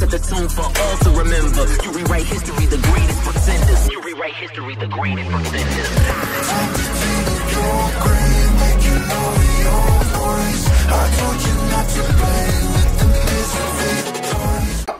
set the tone for all to remember. You rewrite history, the greatest pretenders. You rewrite history, the greatest pretenders.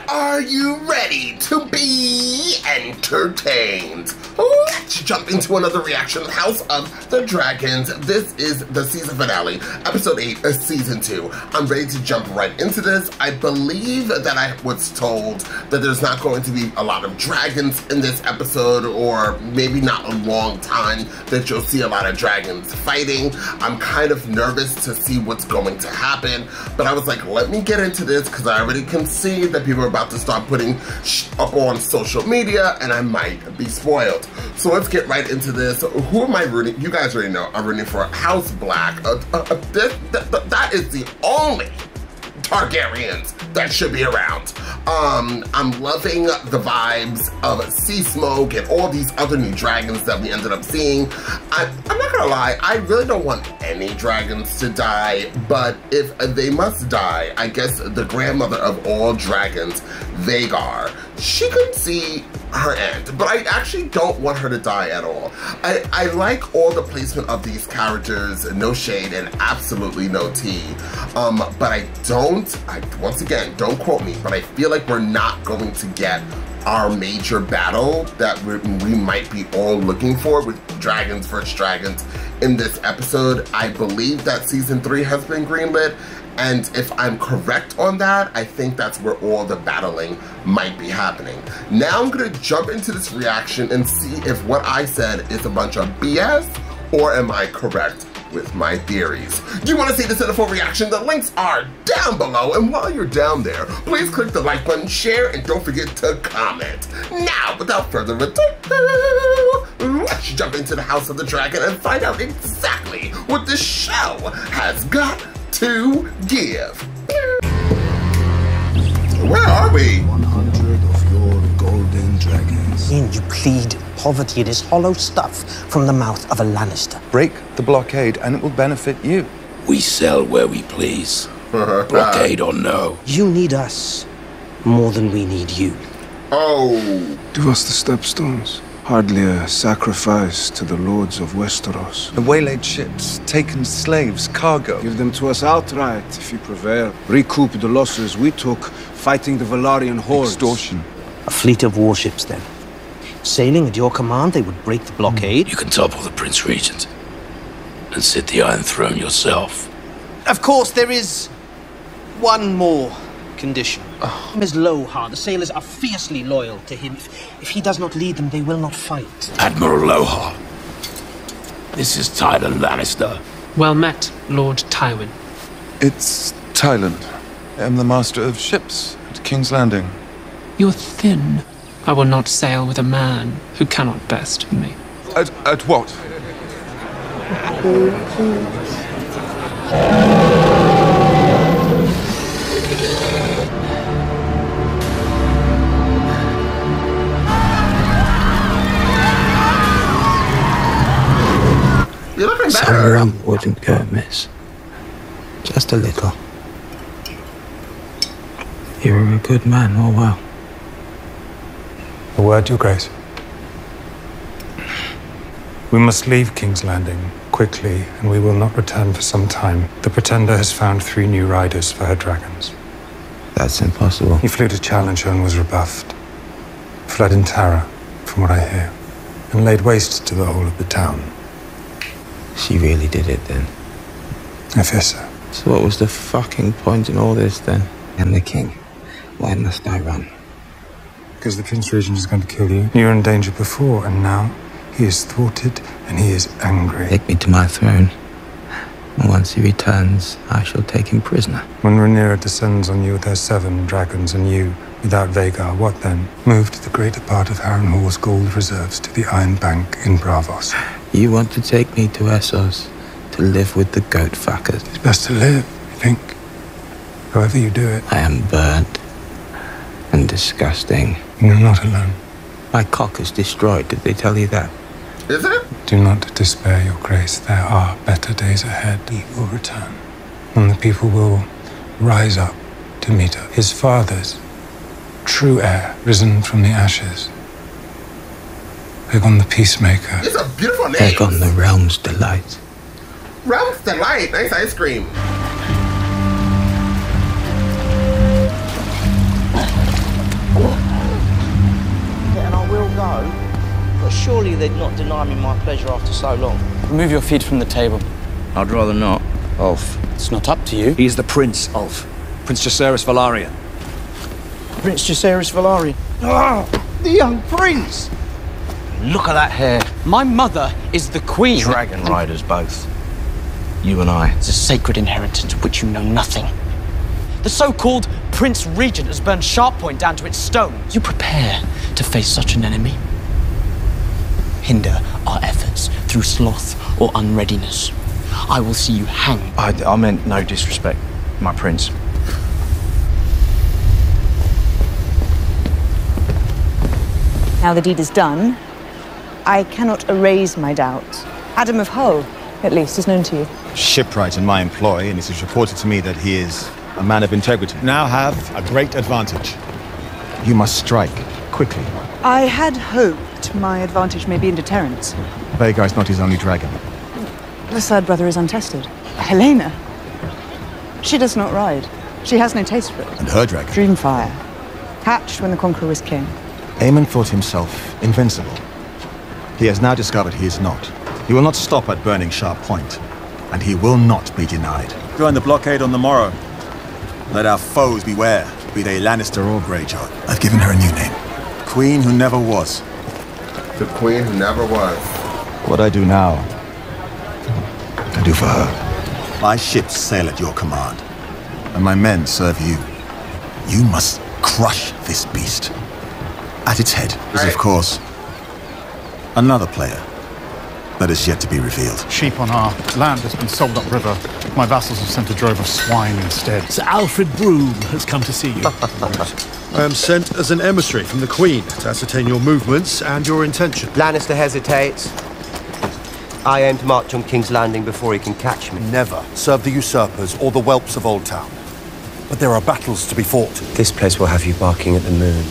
Are you ready to be entertained? Let's jump into another reaction, House of the Dragons. This is the season finale, episode 8 of season 2. I'm ready to jump right into this. I believe that I was told that there's not going to be a lot of dragons in this episode, or maybe not a long time that you'll see a lot of dragons fighting. I'm kind of nervous to see what's going to happen, but I was like, let me get into this because I already can see that people are about to start putting up on social media and I might be spoiled. So let's get right into this. Who am I rooting? You guys already know I'm rooting for House Black. That is the only Targaryens that should be around. I'm loving the vibes of Sea Smoke and all these other new dragons that we ended up seeing. I'm not gonna lie, I really don't want any dragons to die, but if they must die, I guess the grandmother of all dragons, Vhagar, she could see her end, but I actually don't want her to die at all. I like all the placement of these characters, no shade and absolutely no tea, but once again, don't quote me, but I feel like we're not going to get our major battle that we might be all looking for with dragons versus dragons in this episode. I believe that season 3 has been greenlit, and if I'm correct on that, I think that's where all the battling might be happening. Now I'm gonna jump into this reaction and see if what I said is a bunch of BS, or am I correct with my theories. You want to see this in a full reaction? The links are down below, and while you're down there, please click the like button, share, and don't forget to comment. Now, without further ado, let's jump into the House of the Dragon and find out exactly what this show has got to give. Where are we? 100 of your golden dragons. And you plead poverty. It is hollow stuff from the mouth of a Lannister. Break the blockade and it will benefit you. We sell where we please. Blockade or no. You need us more than we need you. Oh. Give us the stepstones. Hardly a sacrifice to the lords of Westeros. The waylaid ships, taken slaves, cargo. Give them to us outright if you prevail. Recoup the losses we took fighting the Velaryon hordes. Extortion. A fleet of warships, then. Sailing at your command, they would break the blockade. You can topple the Prince Regent and sit the Iron Throne yourself. Of course, there is one more condition. Ms. Lohar, the sailors are fiercely loyal to him. If he does not lead them, they will not fight. Admiral Lohar, this is Tyler Lannister. Well met, Lord Tywin. It's Tyland. I am the master of ships at King's Landing. You're thin. I will not sail with a man who cannot best me. At what? You're looking better. Some rum wouldn't go amiss. Just a little. You're a good man, oh well. A word, Your Grace. We must leave King's Landing quickly, and we will not return for some time. The Pretender has found 3 new riders for her dragons. That's impossible. He flew to challenge her and was rebuffed. Fled in terror, from what I hear, and laid waste to the whole of the town. She really did it then. I fear so. So what was the fucking point in all this then? And the king. Why must I run? Because the Prince Regent is going to kill you. You were in danger before, and now he is thwarted and he is angry. Take me to my throne. And once he returns, I shall take him prisoner. When Rhaenyra descends on you with her 7 dragons and you, without Vhagar, what then? Moved the greater part of Harrenhal's gold reserves to the Iron Bank in Braavos. You want to take me to Essos to live with the goat fuckers? It's best to live, I think. However you do it. I am burnt and disgusting. You're not alone. My cock is destroyed. Did they tell you that? Is it? Do not despair, Your Grace. There are better days ahead. He will return, and the people will rise up to meet her. His fathers true heir, risen from the ashes. Aegon the Peacemaker. These are beautiful names. Aegon the Realm's Delight. Realm's Delight. Nice ice cream. And I will go, but surely they'd not deny me my pleasure after so long. Remove your feet from the table. I'd rather not. Ulf. It's not up to you. He is the Prince, Ulf. Prince Jacaerys Velaryon. Prince Jacaerys Velaryon. Oh, the young prince! Look at that hair. My mother is the queen. Dragon riders both. You and I. It's a sacred inheritance of which you know nothing. The so-called Prince Regent has burned Sharppoint down to its stones. You prepare to face such an enemy. Hinder our efforts through sloth or unreadiness. I will see you hang. I meant no disrespect, my prince. Now the deed is done, I cannot erase my doubts. Adam of Hull, at least, is known to you. Shipwright in my employ, and it is reported to me that he is a man of integrity. Now have a great advantage. You must strike quickly. I had hoped my advantage may be in deterrence. Vhagar is not his only dragon. The third brother is untested. Helena. She does not ride. She has no taste for it. And her dragon? Dreamfire. Hatched when the Conqueror was king. Aemond thought himself invincible. He has now discovered he is not. He will not stop at burning Sharppoint, and he will not be denied. Join the blockade on the morrow. Let our foes beware, be they Lannister or Greyjoy. I've given her a new name. Queen who never was. The queen who never was. What I do now, I do for her. My ships sail at your command, and my men serve you. You must crush this beast. At its head is, of course, another player that is yet to be revealed. Sheep on our land has been sold upriver. My vassals have sent a drove of swine instead. Sir Alfred Broom has come to see you. I am sent as an emissary from the Queen to ascertain your movements and your intention. Lannister hesitates. I aim to march on King's Landing before he can catch me. Never serve the usurpers or the whelps of Old Town. But there are battles to be fought. This place will have you barking at the moon.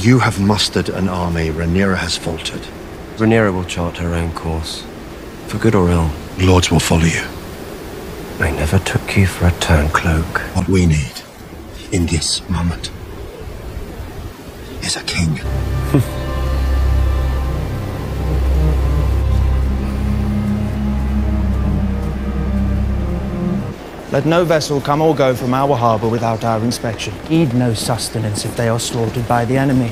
You have mustered an army. Rhaenyra has faltered. Rhaenyra will chart her own course. For good or ill. Lords will follow you. I never took you for a turncloak. What we need, in this moment, is a king. Let no vessel come or go from our harbour without our inspection. Need no sustenance if they are slaughtered by the enemy.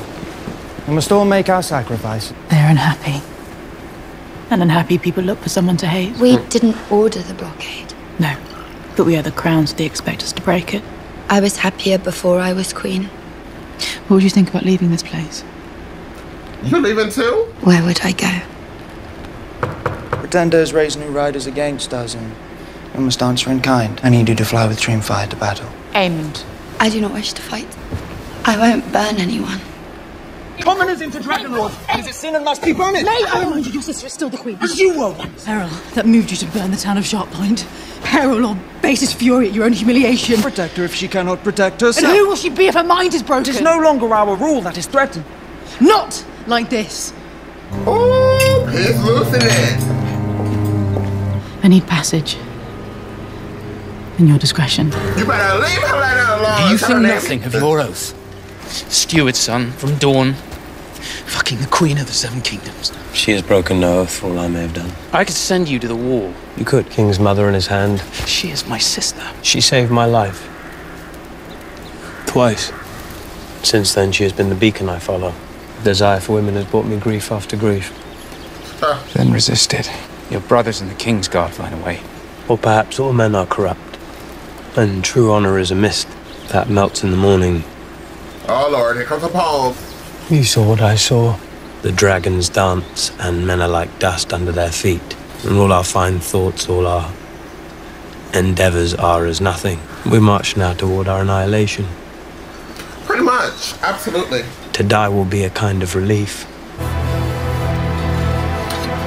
We must all make our sacrifice. They're unhappy. And unhappy people look for someone to hate. We didn't order the blockade. No, but we are the crown, so they expect us to break it. I was happier before I was queen. What would you think about leaving this place? You leaving too? Where would I go? Pretenders raise new riders against us, and we must answer in kind. I need you to fly with Dreamfire to battle. Aemond. I do not wish to fight. I won't burn anyone. Commoners into Dragonlord. It is a sin and must be punished. Nay, I remind you, your sister is still the queen. As you were once. Peril, that moved you to burn the town of Sharppoint. Peril or basest fury at your own humiliation. Protect her if she cannot protect herself. And who will she be if her mind is broken? It is no longer our rule that is threatened. Not like this. Oh, he's losing it. I need passage. In your discretion. You better leave Helena alone. Do you think nothing of your oath? Steward's son from Dawn. Fucking the Queen of the Seven Kingdoms. She has broken no oath for all I may have done. I could send you to the wall. You could. King's mother in his hand. She is my sister. She saved my life. Twice. Since then, she has been the beacon I follow. The desire for women has brought me grief after grief. Then resisted. Your brothers in the King's Guard find a way. Or perhaps all men are corrupt. And true honor is a mist that melts in the morning. Oh Lord, here comes a pause. You saw what I saw. The dragons dance, and men are like dust under their feet. And all our fine thoughts, all our endeavors are as nothing. We march now toward our annihilation. Pretty much, absolutely. To die will be a kind of relief.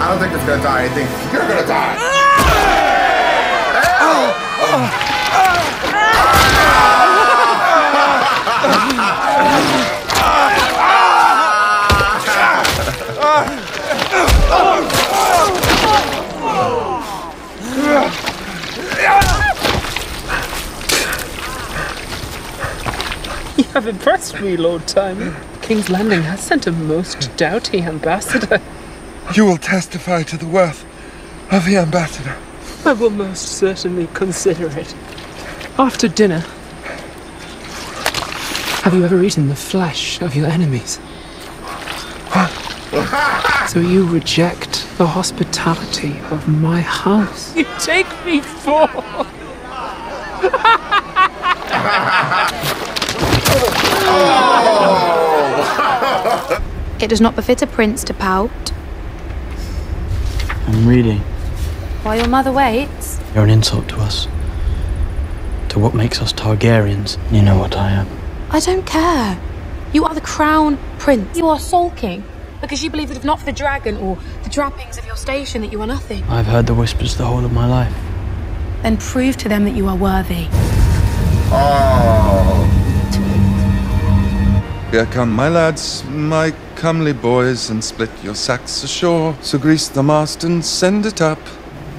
I don't think it's gonna die. I think you're gonna die. You have impressed me, Lord Timon. King's Landing has sent a most doughty ambassador. You will testify to the worth of the ambassador. I will most certainly consider it. After dinner, have you ever eaten the flesh of your enemies? So you reject the hospitality of my house? You take me for... It does not befit a prince to pout. I'm reading. While your mother waits. You're an insult to us. To what makes us Targaryens. You know what I am. I don't care. You are the crown prince. You are sulking because you believe that if not for the dragon or the trappings of your station that you are nothing. I've heard the whispers the whole of my life. Then prove to them that you are worthy. Here come my lads, my comely boys, and split your sacks ashore. So grease the mast and send it up.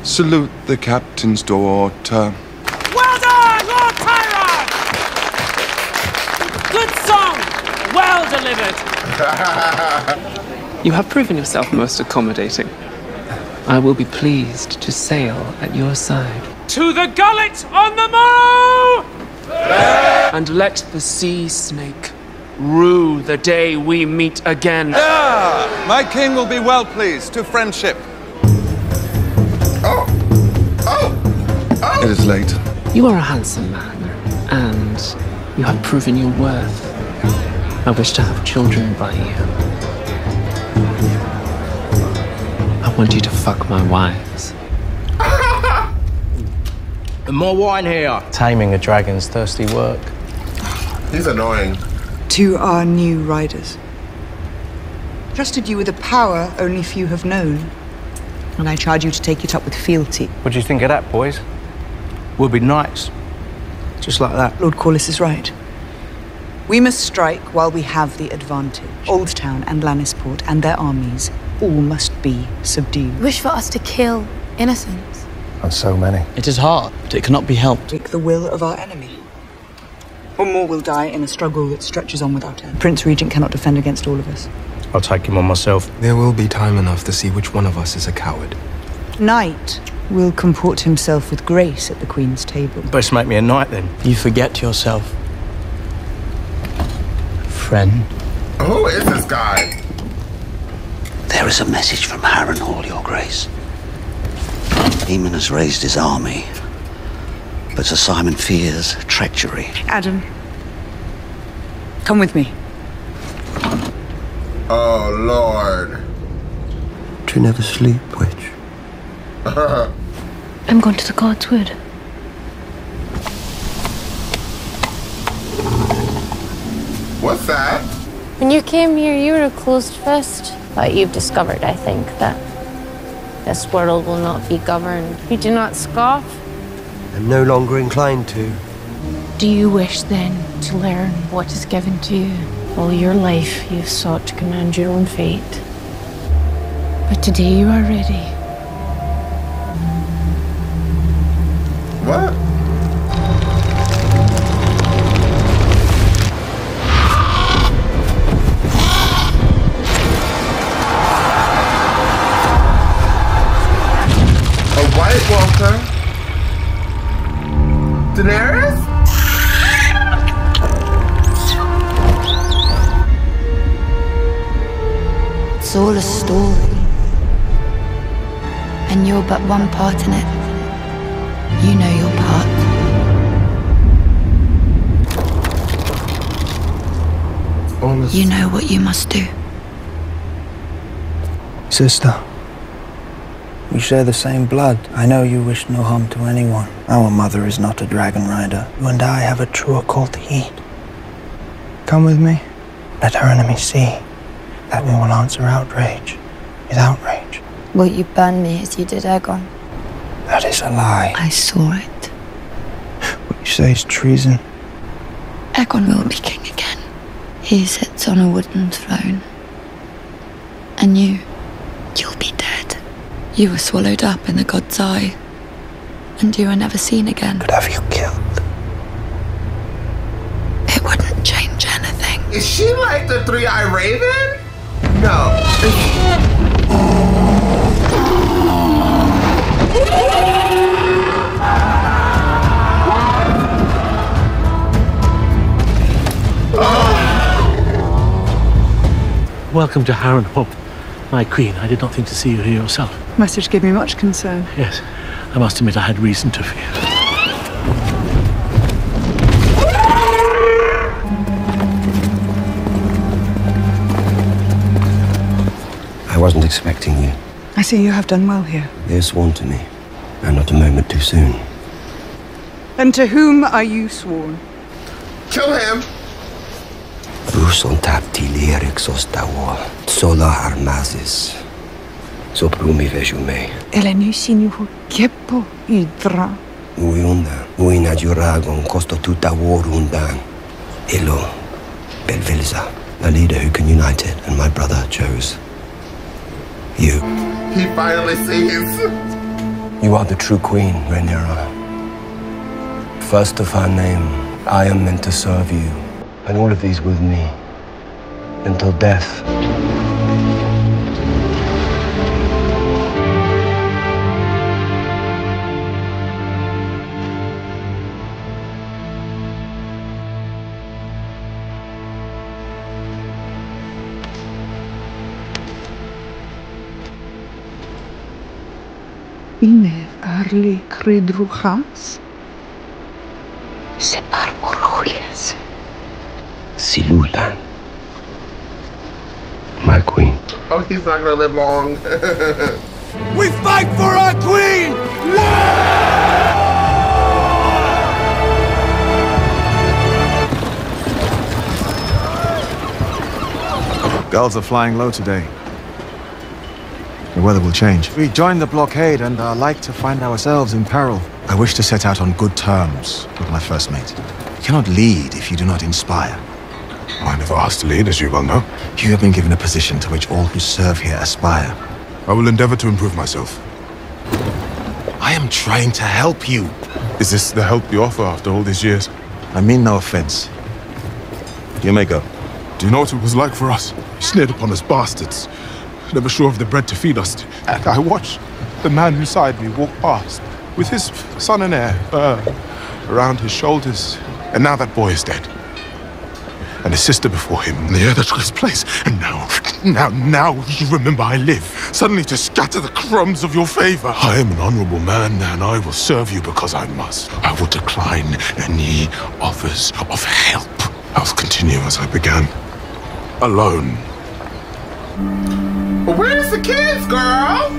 Salute the captain's daughter. Well done, Lord Tyron! Good song! Well delivered! You have proven yourself most accommodating. I will be pleased to sail at your side. To the gullet on the morrow! And let the sea snake rue the day we meet again. My king will be well pleased to friendship. It is late. You are a handsome man, and you have proven your worth. I wish to have children by you. I want you to fuck my wives. More wine here. Taming a dragon's thirsty work. He's annoying. To our new riders. Trusted you with a power only few have known. And I charge you to take it up with fealty. What do you think of that, boys? We'll be knights. Just like that. Lord Corlys is right. We must strike while we have the advantage. Old Town and Lannisport and their armies all must be subdued. You wish for us to kill innocents. And so many. It is hard, but it cannot be helped. Break the will of our enemy. Or more will die in a struggle that stretches on without end. Prince Regent cannot defend against all of us. I'll take him on myself. There will be time enough to see which one of us is a coward. Knight will comport himself with grace at the Queen's table. Best make me a knight then. You forget yourself. Friend. Who is this guy? There is a message from Harrenhal, Your Grace. Aemond has raised his army, but Sir Simon fears treachery. Adam, come with me. Oh, Lord. Do you never sleep, witch? I'm going to the God's Wood. What's that? When you came here, you were a closed fist. But you've discovered, I think, that this world will not be governed. You do not scoff. I'm no longer inclined to. Do you wish, then, to learn what is given to you? All your life, you've sought to command your own fate. But today you are ready. What? A White Walker? Daenerys? It's all a story. And you're but one part in it. You know your part. You know what you must do. Sister, we share the same blood. I know you wish no harm to anyone. Our mother is not a dragon rider. You and I have a truer call to heed. Come with me. Let our enemies see that we will answer outrage with outrage. Will you burn me as you did Aegon? That is a lie. I saw it. What you say is treason. Aegon will be king again. He sits on a wooden throne. And you'll be dead. You were swallowed up in the god's eye. And you were never seen again. But have you killed? It wouldn't change. Is she like the three-eyed raven? No. Welcome to Harrenhal, my queen. I did not think to see you here yourself. Message gave me much concern. Yes, I must admit I had reason to fear. I wasn't expecting you. I see you have done well here. They're sworn to me, and not a moment too soon. And to whom are you sworn? Kill him! Bruson tapti lyrics ostawa, sola armazis. Soprumi vejume. Elenusinuhu kepo idra. Uiunda, uina juragon costo tuta warundan. Elo, Belvilza, a leader who can unite it, and my brother chose you. He finally sees. You are the true queen, Rhaenyra. First of her name, I am meant to serve you, and all of these with me, until death. Ine arli credruchas? Se arborulias. Silulan, my queen. Oh, he's not gonna live long. We fight for our queen! Gulls are flying low today. The weather will change. We joined the blockade and are like to find ourselves in peril. I wish to set out on good terms with my first mate. You cannot lead if you do not inspire. I never asked to lead, as you well know. You have been given a position to which all who serve here aspire. I will endeavor to improve myself. I am trying to help you. Is this the help you offer after all these years? I mean no offense. You may go. Do you know what it was like for us? Sneered upon as bastards. Never sure of the bread to feed us. And I watched the man beside me walk past with his son and heir around his shoulders. And now that boy is dead. And his sister before him, and the heir that took his place. And now you remember I live. Suddenly to scatter the crumbs of your favor. I am an honorable man, and I will serve you because I must. I will decline any offers of help. I will continue as I began. Alone. Where's the kids, girl?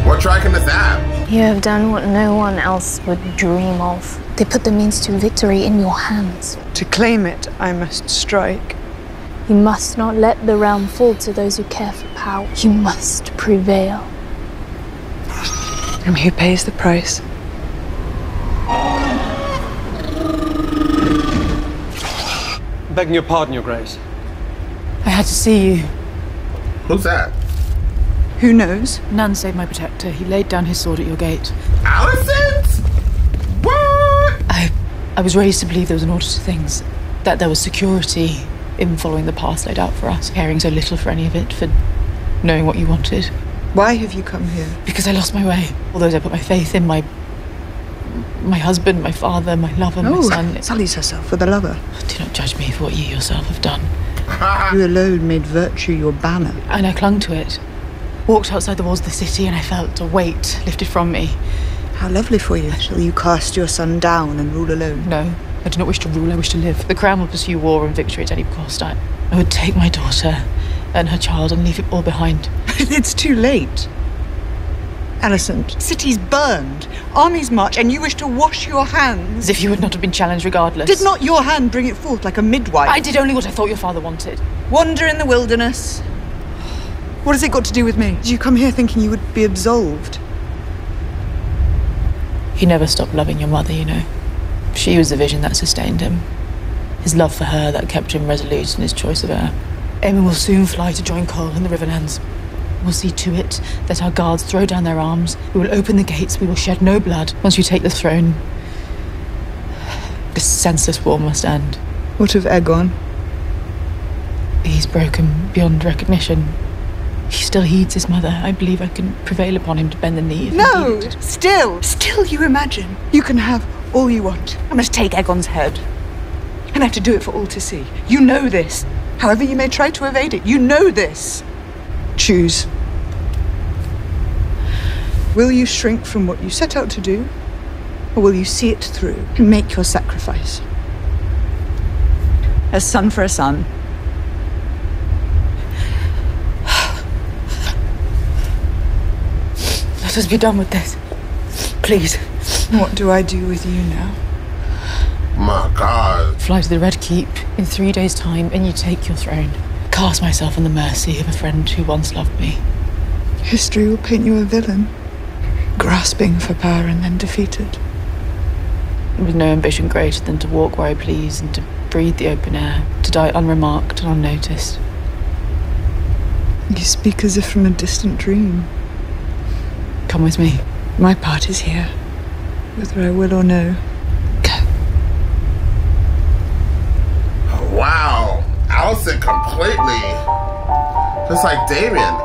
What dragon is that? You have done what no one else would dream of. They put the means to victory in your hands. To claim it, I must strike. You must not let the realm fall to those who care for power. You must prevail. And who pays the price? Begging your pardon, Your Grace. I had to see you. Who's that? Who knows? None save my protector. He laid down his sword at your gate. Alicent? What? I was raised to believe there was an order to things. That there was security in following the path laid out for us, caring so little for any of it, for knowing what you wanted. Why have you come here? Because I lost my way. All those I put my faith in, my husband, my father, my lover, my son. Sullies herself for the lover. Do not judge me for what you yourself have done. You alone made virtue your banner. And I clung to it. Walked outside the walls of the city and I felt a weight lifted from me. How lovely for you. Shall you cast your son down and rule alone? No, I do not wish to rule, I wish to live. The crown will pursue war and victory at any cost. I would take my daughter and her child and leave it all behind. It's too late. Alicent, cities burned, armies march, and you wish to wash your hands. As if you would not have been challenged regardless. Did not your hand bring it forth like a midwife? I did only what I thought your father wanted. Wander in the wilderness. What has it got to do with me? Did you come here thinking you would be absolved? He never stopped loving your mother, you know. She was the vision that sustained him. His love for her that kept him resolute in his choice of heir. Aemond will soon fly to join Cole in the Riverlands. We'll see to it that our guards throw down their arms. We will open the gates. We will shed no blood. Once you take the throne, This senseless war must end. What of Aegon? He's broken beyond recognition. He still heeds his mother. I believe I can prevail upon him to bend the knee. No! Still you imagine. You can have all you want. I must take Aegon's head. And I have to do it for all to see. You know this. However you may try to evade it, you know this. Choose. Will you shrink from what you set out to do? Or will you see it through and make your sacrifice? A son for a son. Let us be done with this. Please. What do I do with you now? My God. Fly to the Red Keep in 3 days' time and you take your throne. Cast myself on the mercy of a friend who once loved me. History will paint you a villain, grasping for power and then defeated. With no ambition greater than to walk where I please and to breathe the open air, to die unremarked and unnoticed. You speak as if from a distant dream. Come with me. My part is here, whether I will or no. Wow, Allison completely, just like Damien.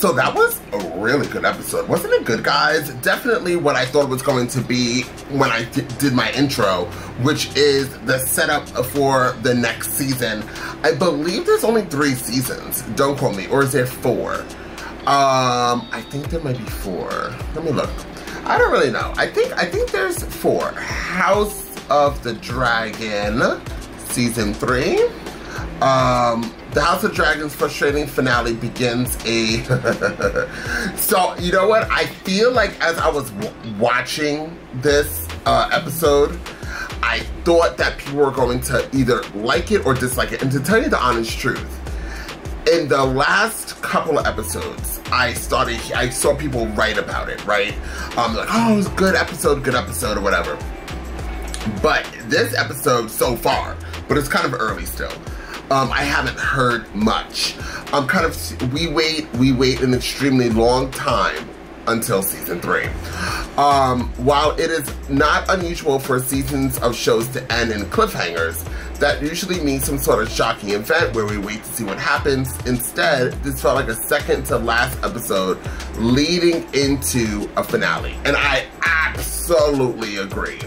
So that was a really good episode. Wasn't it good, guys? Definitely what I thought it was going to be when I did my intro, which is the setup for the next season. I believe there's only 3 seasons. Don't quote me. Or is there 4? I think there might be 4. Let me look. I don't really know. I think there's 4. House of the Dragon, season 3. The House of Dragon's frustrating finale begins a... So, you know what? I feel like as I was watching this episode, I thought that people were going to either like it or dislike it. And to tell you the honest truth, in the last couple of episodes, I saw people write about it, right? Like, oh, it was a good episode, or whatever. But this episode so far, but it's kind of early still. I haven't heard much. We wait an extremely long time until season 3. While it is not unusual for seasons of shows to end in cliffhangers, that usually means some sort of shocking event where we wait to see what happens. Instead, this felt like a second to last episode leading into a finale. And I absolutely agree.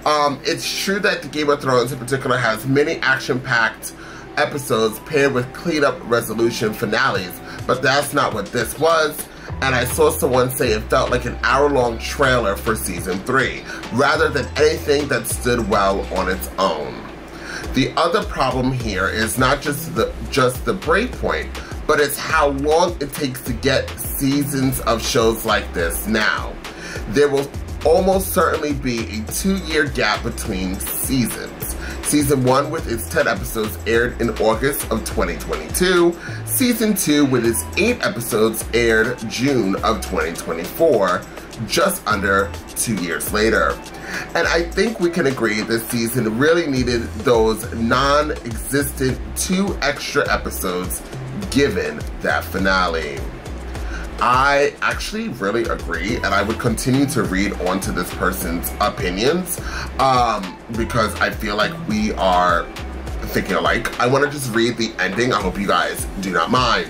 It's true that the Game of Thrones in particular has many action-packed episodes paired with clean-up resolution finales, but that's not what this was, and I saw someone say it felt like an hour-long trailer for season 3, rather than anything that stood well on its own. The other problem here is not just the break point, but it's how long it takes to get seasons of shows like this now. There will almost certainly be a 2-year gap between seasons. Season 1 with its 10 episodes aired in August of 2022. Season 2 with its 8 episodes aired June of 2024, just under 2 years later. And I think we can agree this season really needed those non-existent 2 extra episodes given that finale. I actually really agree, and I would continue to read onto this person's opinions because I feel like we are thinking alike. I want to just read the ending. I hope you guys do not mind.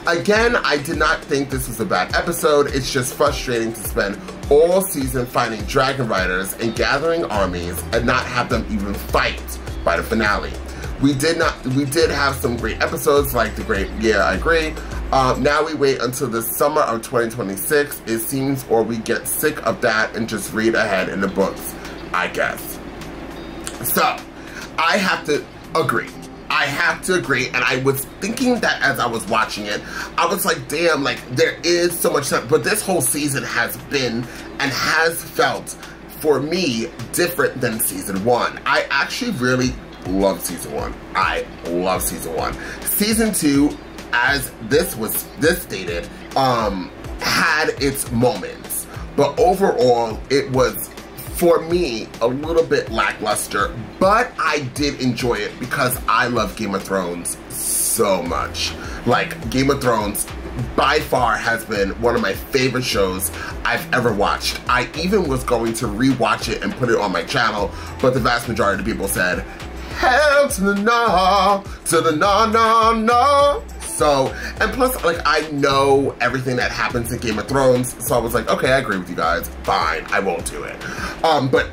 Again, I did not think this was a bad episode. It's just frustrating to spend all season fighting dragon riders and gathering armies and not have them even fight by the finale. We did have some great episodes like the great, yeah, I agree. Now we wait until the summer of 2026, it seems, or we get sick of that and just read ahead in the books, I guess. So, I have to agree. I have to agree, and I was thinking that as I was watching it, I was like, damn, like, there is so much stuff, but this whole season has been and has felt, for me, different than season 1. I actually really love season 1. I love season 1. Season 2, as this stated, had its moments, but overall, it was, for me, a little bit lackluster, but I did enjoy it because I love Game of Thrones so much. Like, Game of Thrones, by far, has been one of my favorite shows I've ever watched. I even was going to rewatch it and put it on my channel, but the vast majority of people said, hell to the no, to the no, no, no. So, and plus, like, I know everything that happens in Game of Thrones, so I was like, okay, I agree with you guys, fine, I won't do it. But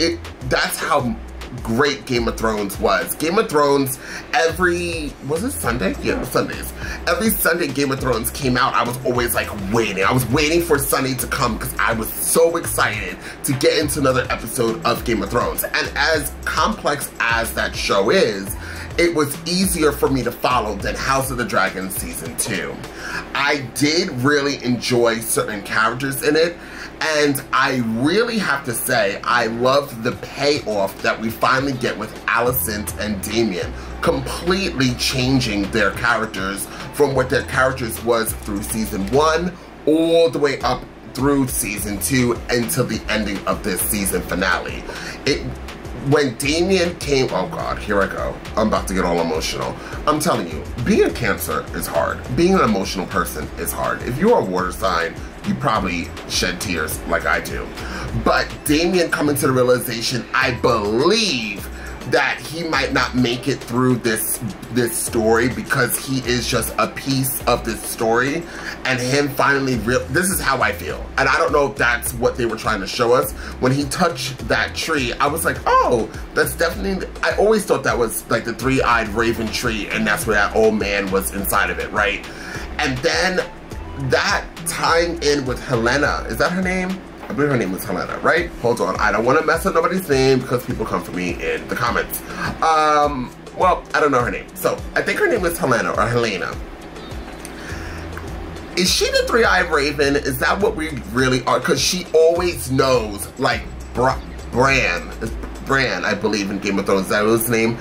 that's how great Game of Thrones was. Game of Thrones, was it Sunday? Yeah, it was Sundays. Every Sunday Game of Thrones came out, I was always like waiting. I was waiting for Sunday to come because I was so excited to get into another episode of Game of Thrones. And as complex as that show is, it was easier for me to follow than House of the Dragon Season 2. I did really enjoy certain characters in it, and I really have to say, I love the payoff that we finally get with Alicent and Damien, completely changing their characters from what their characters was through Season 1 all the way up through Season 2 until the ending of this season finale. When Damien came, oh God, here I go. I'm about to get all emotional. I'm telling you, being a Cancer is hard. Being an emotional person is hard. If you're a water sign, you probably shed tears like I do. But Damien coming to the realization, I believe, that he might not make it through this story because he is just a piece of this story, and him finally this is how I feel, and I don't know if that's what they were trying to show us. When he touched that tree, I was like, oh, that's definitely, I always thought that was like the three-eyed raven tree, and that's where that old man was inside of it, right? And then that tying in with Helena, is that her name? I believe her name was Helena, right? Hold on, I don't want to mess up nobody's name because people come for me in the comments. Well, I don't know her name. So, I think her name was Helena or Helena. Is she the three-eyed raven? Is that what we really are? Because she always knows, like, Bran, I believe, in Game of Thrones, that was his name.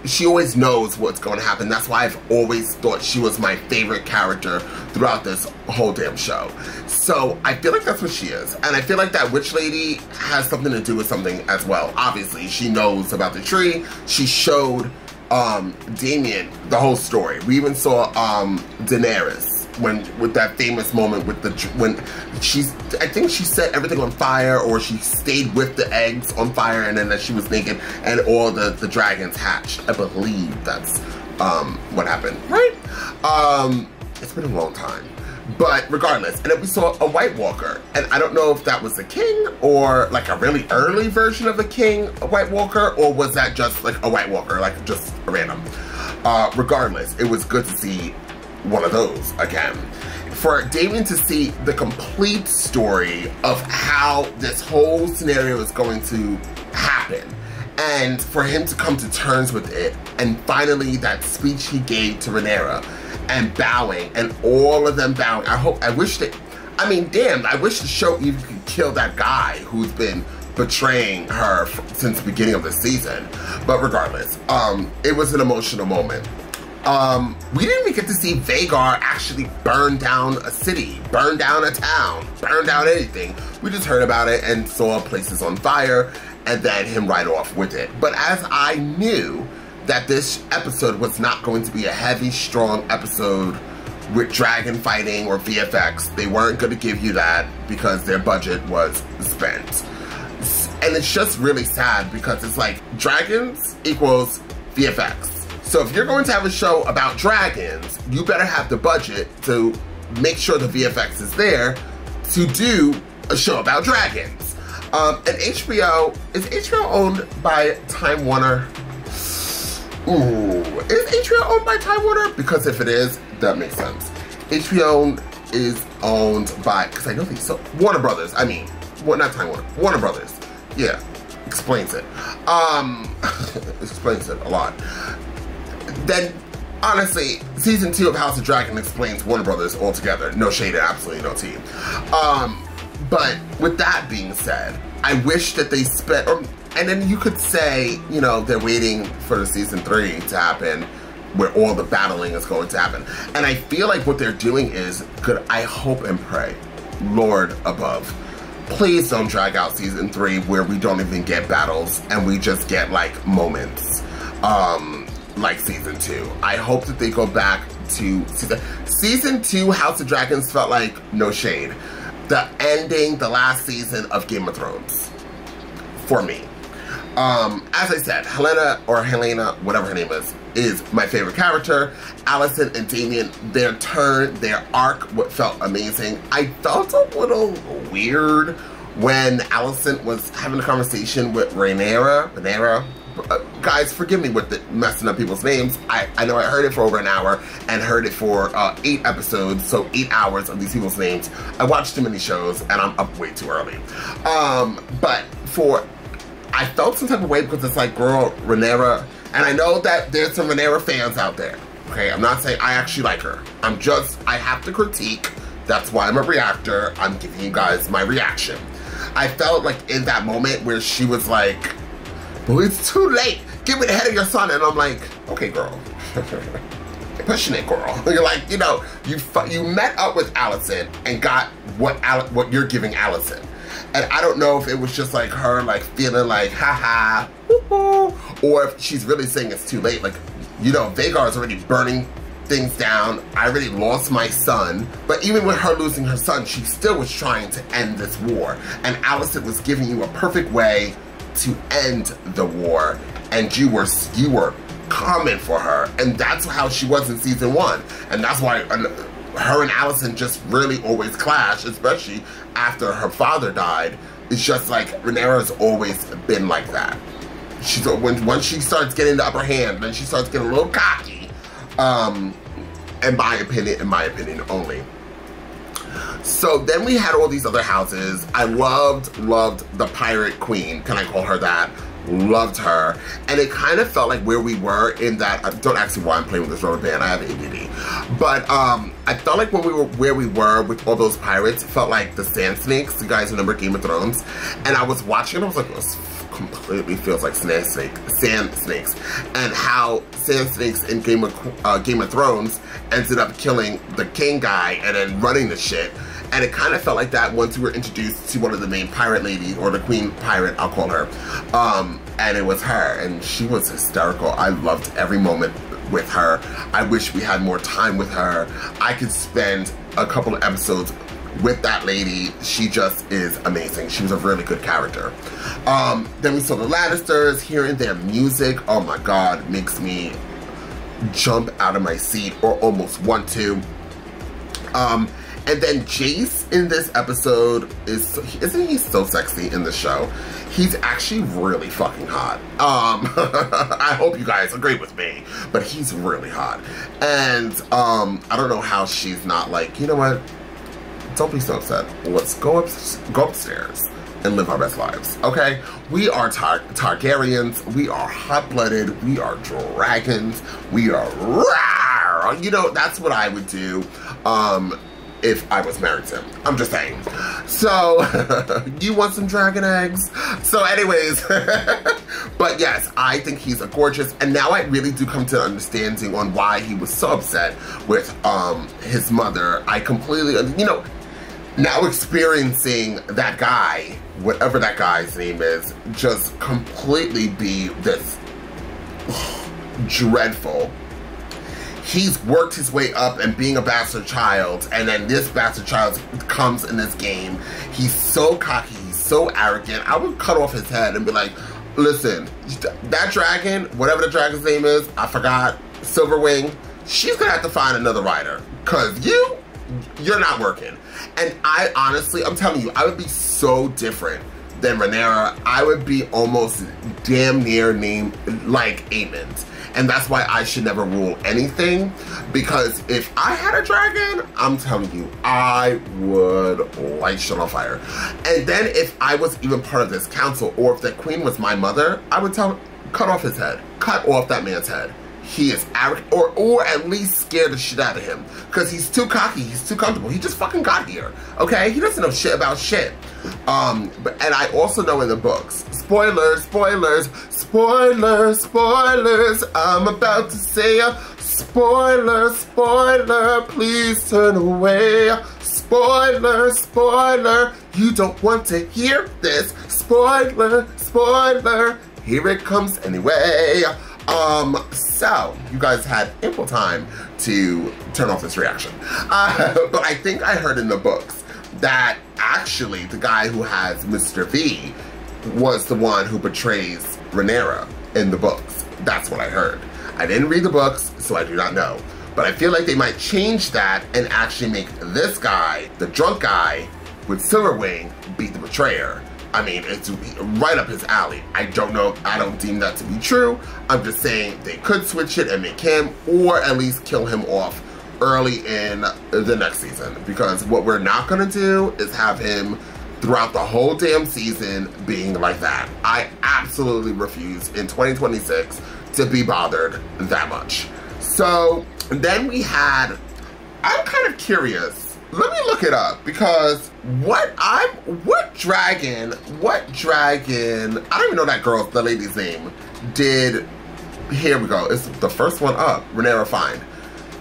She always knows what's going to happen. That's why I've always thought she was my favorite character throughout this whole damn show. So I feel like that's what she is. And I feel like that witch lady has something to do with something as well. Obviously, she knows about the tree. She showed Damien the whole story. We even saw Daenerys with that famous moment with when I think she set everything on fire, or she stayed with the eggs on fire, and then that she was naked and all the dragons hatched. I believe that's what happened, right? It's been a long time, but regardless. And then we saw a White Walker, and I don't know if that was the king or like a really early version of the king, a White Walker, or was that just like a White Walker, like just a random. Regardless, it was good to see one of those again. For Damien to see the complete story of how this whole scenario is going to happen, and for him to come to terms with it, and finally that speech he gave to Rhaenyra, and bowing, and all of them bowing. I wish the show even could kill that guy who's been betraying her since the beginning of the season. But regardless, it was an emotional moment. We didn't even get to see Vhagar actually burn down a city, burn down a town, burn down anything. We just heard about it and saw places on fire, and then him ride off with it. But as I knew that this episode was not going to be a heavy, strong episode with dragon fighting or VFX. They weren't going to give you that because their budget was spent. And it's just really sad because it's like dragons equals VFX. So if you're going to have a show about dragons, you better have the budget to make sure the VFX is there to do a show about dragons. And HBO, is HBO owned by Time Warner? Ooh, is HBO owned by Time Warner? Because if it is, that makes sense. HBO is owned by, because I know they so Warner Brothers. I mean, well, not Time Warner, Warner Brothers. Yeah, explains it. Explains it a lot. Then, honestly, season 2 of House of Dragon explains Warner Brothers altogether. No shade, absolutely no tea. But with that being said, I wish that they spent, and then you could say, you know, they're waiting for the season 3 to happen, where all the battling is going to happen. And I feel like what they're doing is good. I hope and pray, Lord above, please don't drag out season 3 where we don't even get battles and we just get like moments. Like season 2. I hope that they go back to season 2. House of Dragons felt like, no shade, the ending, the last season of Game of Thrones for me. As I said, Helena, whatever her name is my favorite character. Alicent and Damian, their turn, their arc, what felt amazing. I felt a little weird when Alicent was having a conversation with Rhaenyra. Guys, forgive me with messing up people's names. I know I heard it for over an hour and heard it for 8 episodes, so 8 hours of these people's names. I watched too many shows and I'm up way too early. But I felt some type of way because it's like, girl, Rhaenyra, and I know that there's some Rhaenyra fans out there. Okay, I'm not saying I actually like her. I have to critique. That's why I'm a reactor. I'm giving you guys my reaction. I felt like in that moment where she was like, well, it's too late. Give me the head of your son. And I'm like, okay, girl. Pushing it, girl. You're like, you know, you met up with Alicent and got what you're giving Alicent. And I don't know if it was just like her like feeling like, haha, or if she's really saying it's too late. Like, you know, Vhagar's already burning things down. I already lost my son. But even with her losing her son, she still was trying to end this war. And Alicent was giving you a perfect way to end the war, and you were coming for her, and that's how she was in season 1, and that's why her and Alicent just really always clash, especially after her father died. It's just like Rhaenyra's always been like that. She's once she starts getting the upper hand, then she starts getting a little cocky. In my opinion only. So then we had all these other houses. I loved the Pirate Queen. Can I call her that? Loved her. And it kind of felt like where we were in that, don't ask me why I'm playing with this rubber band, I have ADD. But I felt like when we were where we were with all those pirates, it felt like the Sand Snakes. You guys remember Game of Thrones? And I was watching and I was like, this completely feels like sand snakes. And how sand snakes in Game of Thrones ended up killing the king guy and then running the shit. And it kind of felt like that once we were introduced to one of the main pirate ladies, or the queen pirate, I'll call her. And it was her, and she was hysterical. I loved every moment with her. I wish we had more time with her. I could spend a couple of episodes with that lady. She just is amazing. She was a really good character. Then we saw the Lannisters, hearing their music. Oh my God, makes me jump out of my seat or almost want to. And then Jace in this episode isn't he so sexy in the show? He's actually really fucking hot. I hope you guys agree with me, but he's really hot. And I don't know how she's not like, you know what? Don't be so upset. Let's go upstairs and live our best lives, okay? We are Targaryens. We are hot-blooded. We are dragons. We are rawr. You know, that's what I would do. If I was married to him. I'm just saying. So, you want some dragon eggs? So anyways, but yes, I think he's a gorgeous, and now I really do come to an understanding on why he was so upset with his mother. I completely, you know, now experiencing that guy, whatever that guy's name is, just completely be this dreadful. he's worked his way up and being a bastard child, and then this bastard child comes in this game. He's so cocky, he's so arrogant. I would cut off his head and be like, listen, that dragon, whatever the dragon's name is, I forgot, Silverwing, she's gonna have to find another rider, because you're not working. And I honestly, I'm telling you, I would be so different than Rhaenyra. I would be almost damn near named like Aemond. And that's why I should never rule anything, because if I had a dragon, I'm telling you, I would light shit on fire. And then if I was even part of this council, or if the queen was my mother, I would tell her, cut off his head. Cut off that man's head. He is arrogant, or at least scare the shit out of him, because he's too cocky, he's too comfortable. He just fucking got here, okay? He doesn't know shit about shit. And I also know in the books, spoilers, spoilers, spoilers, spoilers, I'm about to say a spoiler, spoiler, please turn away. Spoiler, spoiler, you don't want to hear this. Spoiler, spoiler, here it comes anyway. So you guys had ample time to turn off this reaction. But I think I heard in the books that actually the guy who has Mr. V was the one who betrays Rhaenyra in the books. That's what I heard. I didn't read the books, so I do not know. But I feel like they might change that and actually make this guy, the drunk guy with Silverwing, be the betrayer. I mean, it's right up his alley. I don't know, I don't deem that to be true. I'm just saying they could switch it and make him, or at least kill him off early in the next season. Because what we're not gonna do is have him throughout the whole damn season being like that. I absolutely refuse in 2026 to be bothered that much. So then we had, I'm kind of curious. Let me look it up, because what dragon, I don't even know that girl, the lady's name, did, here we go, it's the first one up, Rhaenyra Fine.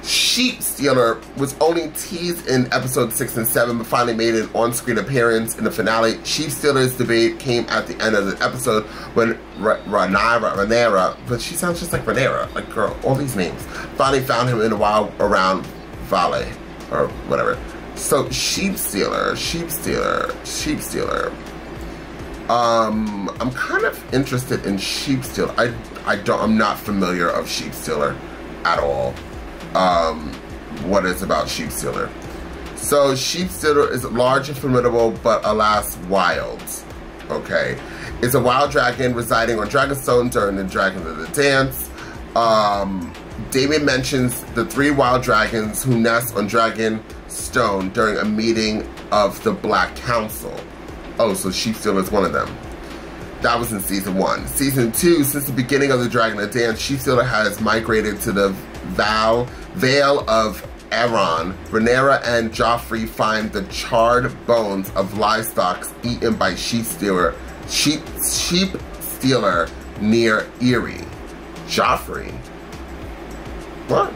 Sheep Stealer was only teased in episode 6 and 7, but finally made an on-screen appearance in the finale. Sheep Stealer's debate came at the end of the episode when Rhaenyra, but she sounds just like Rhaenyra, like girl, all these names, finally found him in a while around Vale, or whatever. So Sheep Stealer. I'm kind of interested in Sheep Stealer. I'm not familiar of Sheep Stealer at all. What is about Sheep Stealer? So Sheep Stealer is large and formidable, but alas wild. Okay, it's a wild dragon residing on Dragonstone during the Dragons of the Dance. Damon mentions the 3 wild dragons who nest on Dragonstone during a meeting of the Black Council. Oh, so Sheep Stealer is one of them. That was in season 1. Season 2, since the beginning of the Dragon of the Dance, Sheep Stealer has migrated to the Vale of Aemond. Rhaenyra and Joffrey find the charred bones of livestock eaten by Sheep Stealer near Erie. Joffrey? What?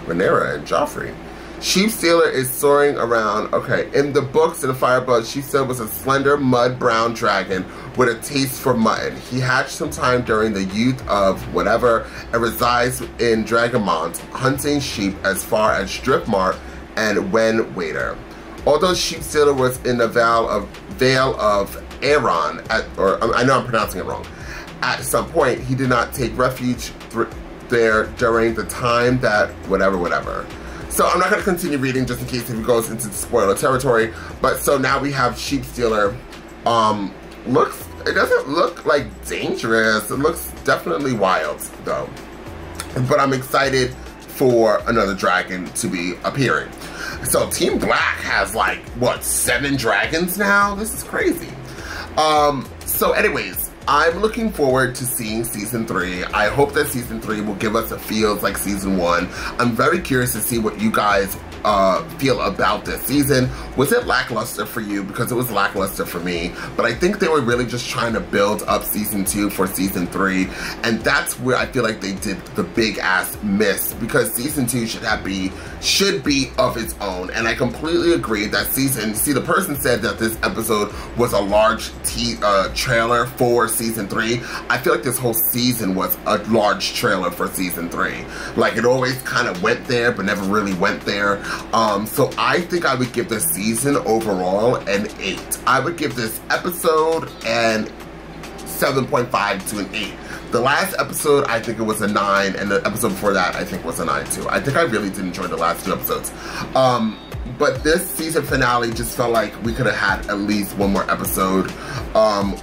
Rhaenyra and Joffrey. Sheep Stealer is soaring around. Okay, in the books in the Fireblood, Sheep Stealer was a slender mud brown dragon with a taste for mutton. He hatched sometime during the youth of whatever and resides in Dragonmont, hunting sheep as far as Driftmark and Wen Waiter. Although Sheep Stealer was in the Vale of Aemond, I know I'm pronouncing it wrong, at some point he did not take refuge there during the time that whatever. So I'm not going to continue reading just in case if it goes into spoiler territory. But so now we have Sheep Stealer. It doesn't look like dangerous. It looks definitely wild though. But I'm excited for another dragon to be appearing. So Team Black has like, what, 7 dragons now? This is crazy. So anyways, I'm looking forward to seeing season 3. I hope that season 3 will give us a feel like season 1. I'm very curious to see what you guys feel about this season. Was it lackluster for you? Because it was lackluster for me, but I think they were really just trying to build up season 2 for season 3, and that's where I feel like they did the big ass miss, because season 2 should be of its own. And I completely agree that the person said that this episode was a large trailer for season 3. I feel like this whole season was a large trailer for season 3. Like, it always kind of went there but never really went there. So I think I would give this season overall an 8. I would give this episode an 7.5 to an 8. The last episode, I think it was a 9, and the episode before that, I think was a 9 too. I think I really did enjoy the last 2 episodes. But this season finale just felt like we could have had at least one more episode,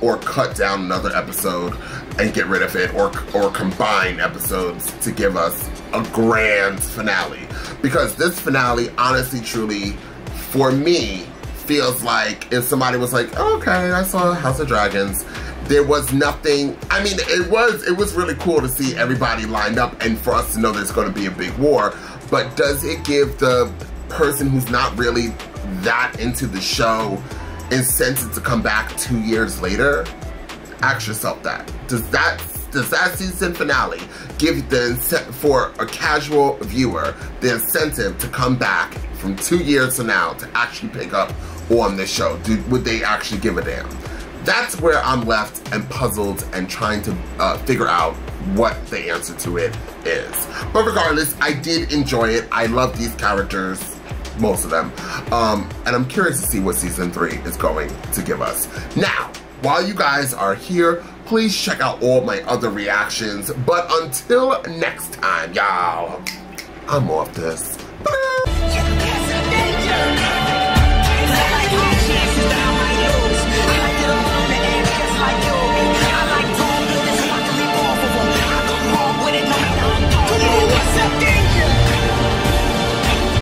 or cut down another episode and get rid of it, or combine episodes to give us a grand finale. Because this finale, honestly, truly, for me, feels like if somebody was like, oh, okay, I saw House of Dragons, there was nothing. I mean, it was really cool to see everybody lined up and for us to know there's going to be a big war, but does it give the person who's not really that into the show incentive to come back 2 years later? Ask yourself that. Does that season finale give for a casual viewer the incentive to come back from 2 years from now to actually pick up on this show? Would they actually give a damn? That's where I'm left and puzzled and trying to figure out what the answer to it is. But regardless, I did enjoy it. I love these characters, most of them. And I'm curious to see what season 3 is going to give us. Now, while you guys are here, please check out all my other reactions. But until next time, y'all, I'm off this. Bye.